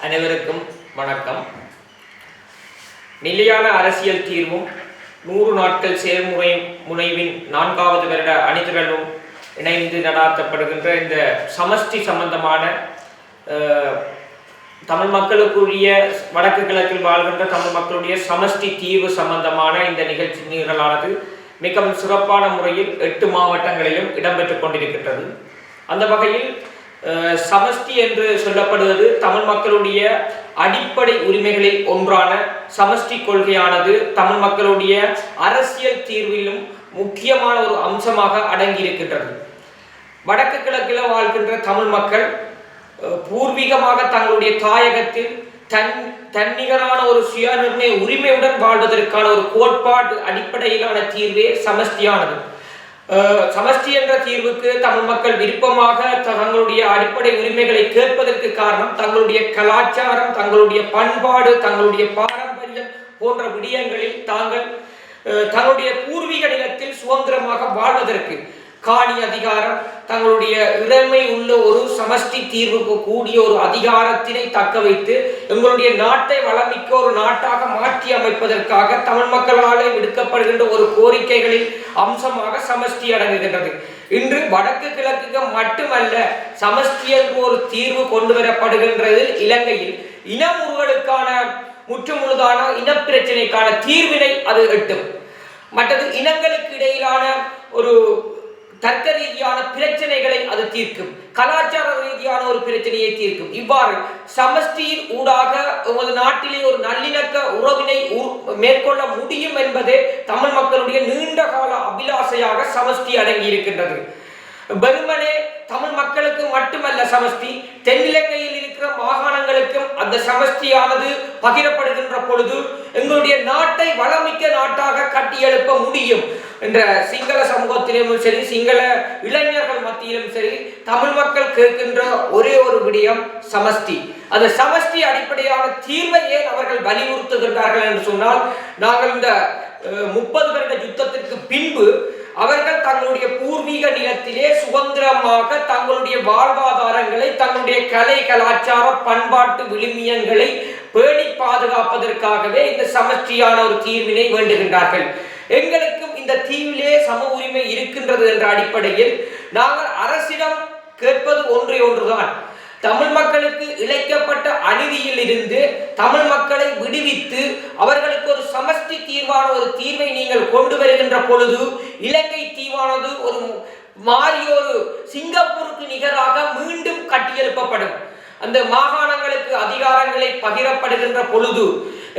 அனைவருக்கும் வணக்கம். நிலையான அரசியல் தீர்வும் 100 நாட்கள் செயல்முறை முனைவின் 4வது வருட அணிதிரளும் இணைந்து நடாத்தப்படுகின்ற இந்த சமஷ்டி சம்பந்தமான தமிழ் மக்களுக்குரிய வடக்கு கிழக்கில் வாழ்கின்ற தமிழ் மக்களுடைய சமஷ்டி தீர்வு சம்பந்தமான இந்த நிகழ்ச்சிகளானது மிகவும் சிறப்பான முறையில் 8 மாவட்டங்களிலும் இடம்பெற்றுக் கொண்டிருக்கின்றது. அந்த வகையில் சமஷ்டி என்று சொல்லப்படுவது தமிழ் மக்களுடைய அடிப்படை உரிமைகளில் ஒன்றான சமஷ்டி கொள்கையானது தமிழ் மக்களுடைய அரசியல் தீர்விலும் முக்கியமான ஒரு அம்சமாக அடங்கியிருக்கின்றது. வடக்கு கிழக்கில் வாழ்கின்ற தமிழ் மக்கள் பூர்வீகமாக தங்களுடைய தாயகத்தில் தன்னிகரான ஒரு சுய நிர்ணய உரிமையுடன் வாழ்வதற்கான ஒரு கோட்பாடு அடிப்படையிலான தீர்வே சமஷ்டியானது. சமஷ்டி என்ற தீர்வுக்கு தமிழ் மக்கள் விருப்பமாக தங்களுடைய அடிப்படை உரிமைகளை கேட்பதற்கு காரணம் தங்களுடைய கலாச்சாரம், தங்களுடைய பண்பாடு, தங்களுடைய பாரம்பரியம் போன்ற விடயங்களில் தங்களுடைய பூர்வீக நிலத்தில் சுதந்திரமாக வாழ்வதற்கு காணி அதிகாரம், தங்களுடைய இறைமை உள்ள ஒரு சமஷ்டி தீர்வுக்கு கூடிய ஒரு அதிகாரத்தினை தக்க வைத்து எங்களுடைய நாட்டை வளமிக்க ஒரு நாட்டாக மாற்றி அமைப்பதற்காக தமிழ் மக்களால் விடுக்கப்படுகின்ற ஒரு கோரிக்கைகளில் அம்சமாக சமஷ்டி அடங்குகின்றது. இன்று வடக்கு கிழக்கு மட்டுமல்ல, சமஷ்டி என்ற ஒரு தீர்வு கொண்டு வரப்படுகின்றது. இலங்கையில் இனமுறுகளுக்கான முற்றுமுழுதான இனப்பிரச்சனைக்கான தீர்வினை அது எட்டும். மற்றது இனங்களுக்கு இடையிலான ஒரு தர்க்க ரீதியான பிரச்சனைகளை அது தீர்க்கும், கலாச்சார ரீதியான ஒரு பிரச்சனையை தீர்க்கும். இவ்வாறு சமஷ்டியின் ஊடாக உமது நாட்டிலே ஒரு நல்லிணக்க உறவினை மேற்கொள்ள முடியும் என்பதே தமிழ் மக்களுடைய நீண்ட கால அபிலாசையாக சமஷ்டி அடங்கி இருக்கின்றது. வெறுமனே தமிழ் மக்களுக்கு மட்டுமல்ல சமஷ்டி, தென்னிலங்கையில் இருக்கிற மாகாணங்களுக்கும் அந்த சமஷ்டியானது பகிரப்படுகின்ற பொழுது எங்களுடைய நாட்டை வளமிக்க நாட்டாக கட்டியெழுப்ப முடியும் என்ற சிங்கள சமூகத்திலும் சரி, சிங்கள இளைஞர்கள் மத்தியிலும் சரி, தமிழ் மக்கள் கேட்கின்ற ஒரே ஒரு விடயம் சமஷ்டி. அந்த சமஷ்டி அடிப்படையான தீர்வை ஏன் அவர்கள் வலியுறுத்துகின்றார்கள் என்று சொன்னால், நாங்கள் இந்த 30 வருட யுத்தத்திற்கு பின்பு அவர்கள் தங்களுடைய பூர்வீக நிலத்திலே சுதந்திரமாக தங்களுடைய வாழ்வாதாரங்களை, தங்களுடைய கலை கலாச்சார பண்பாட்டு விழுமியங்களை பேணி பாதுகாப்பதற்காகவே இந்த சமஷ்டியான ஒரு தீர்வினை வேண்டுகின்றார்கள். எங்களுக்கும் இந்த தீவிலே சம உரிமை இருக்கின்றது என்ற அடிப்படையில் நாங்கள் அரசிடம் கேட்பது ஒன்றே ஒன்றுதான். தமிழ் மக்களுக்கு இழைக்கப்பட்ட அநீதியில் இருந்து தமிழ் மக்களை விடுவித்து அவர்களுக்கு ஒரு சமஷ்டி தீர்வான ஒரு தீர்வை நீங்கள் கொண்டு வருகின்ற பொழுது இலங்கை தீவானது ஒரு மாறியொரு சிங்கப்பூருக்கு நிகராக மீண்டும் கட்டியெழுப்பப்படும். அந்த மாகாணங்களுக்கு அதிகாரங்களை பகிரப்படுகின்ற பொழுது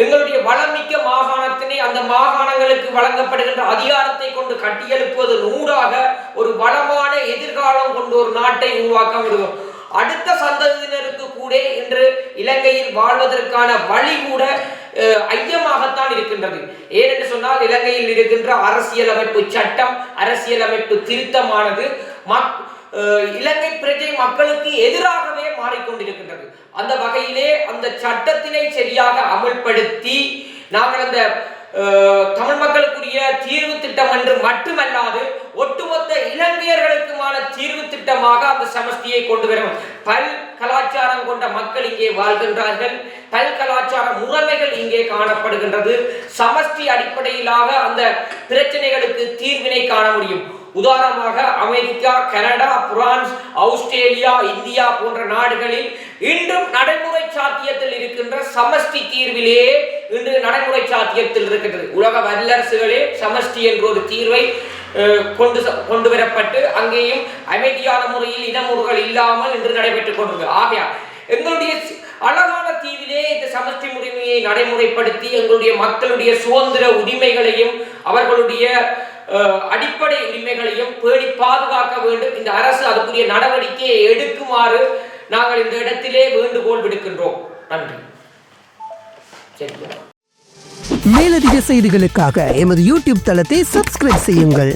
எங்களுடைய வளமிக்க மாகாணத்தினை அந்த மாகாணங்களுக்கு வழங்கப்படுகின்ற அதிகாரத்தை கொண்டு கட்டியெழுப்புவதன் ஊடாக ஒரு வளமான எதிர்காலம் கொண்டு ஒரு நாட்டை உருவாக்க முடியும். அடுத்த சந்ததியினருக்கு கூட இன்று இலங்கையில் வாழ்வதற்கான வழி கூட ஐயமாகத்தான் இருக்கின்றது. ஏனென்று சொன்னால், இலங்கையில் இருக்கின்ற அரசியலமைப்பு சட்டம், அரசியலமைப்பு திருத்தமானது இலங்கை பிரஜை மக்களுக்கு எதிராகவே மாறிக்கொண்டிருக்கின்றது. அந்த வகையிலே அந்த சட்டத்தினை சரியாக அமல்படுத்தி நாங்கள் அந்த தமிழ் மக்களுக்குரிய தீர்வு திட்டம் என்று மட்டுமல்லாது ஒட்டுமொத்த இலங்கையர்களுக்குமான தீர்வு திட்டமாக அந்த சமஷ்டியை கொண்டு வரும். பல் கலாச்சாரம் கொண்ட மக்கள் இங்கே வாழ்கின்றார்கள், பல் கலாச்சார முறைமைகள் இங்கே காணப்படுகின்றது. சமஷ்டி அடிப்படையிலாக அந்த பிரச்சனைகளுக்கு தீர்வினை காண முடியும். உதாரணமாக America, Canada, France, Australia, India போன்ற நாடுகளில் இன்றும் நடைமுறை சாத்தியத்தில் இருக்கின்ற சமஷ்டி தீர்விலே இன்று நடைமுறை சாத்தியத்தில் இருக்கின்றது. உலக வல்லரசுகளே சமஷ்டி என்ற ஒரு தீர்வை கொண்டு வரப்பட்டு அங்கேயும் அமைதியான முறையில் இனமுறுகள் இல்லாமல் இன்று நடைபெற்றுக் கொண்டிருக்கிறது. ஆகையால் எங்களுடைய அழகான தீவிலே இந்த சமஷ்டி உரிமையை நடைமுறைப்படுத்தி எங்களுடைய மக்களுடைய சுதந்திர உரிமைகளையும் அவர்களுடைய அடிப்படை உரிமைகளையும் பேணி பாதுகாக்க வேண்டும். இந்த அரசு அதுக்குரிய நடவடிக்கையை எடுக்குமாறு நாங்கள் இந்த இடத்திலே வேண்டுகோள் விடுக்கின்றோம். நன்றி. மேலதிக செய்திகளுக்காக எமது யூடியூப் தளத்தை சப்ஸ்கிரைப் செய்யுங்கள்.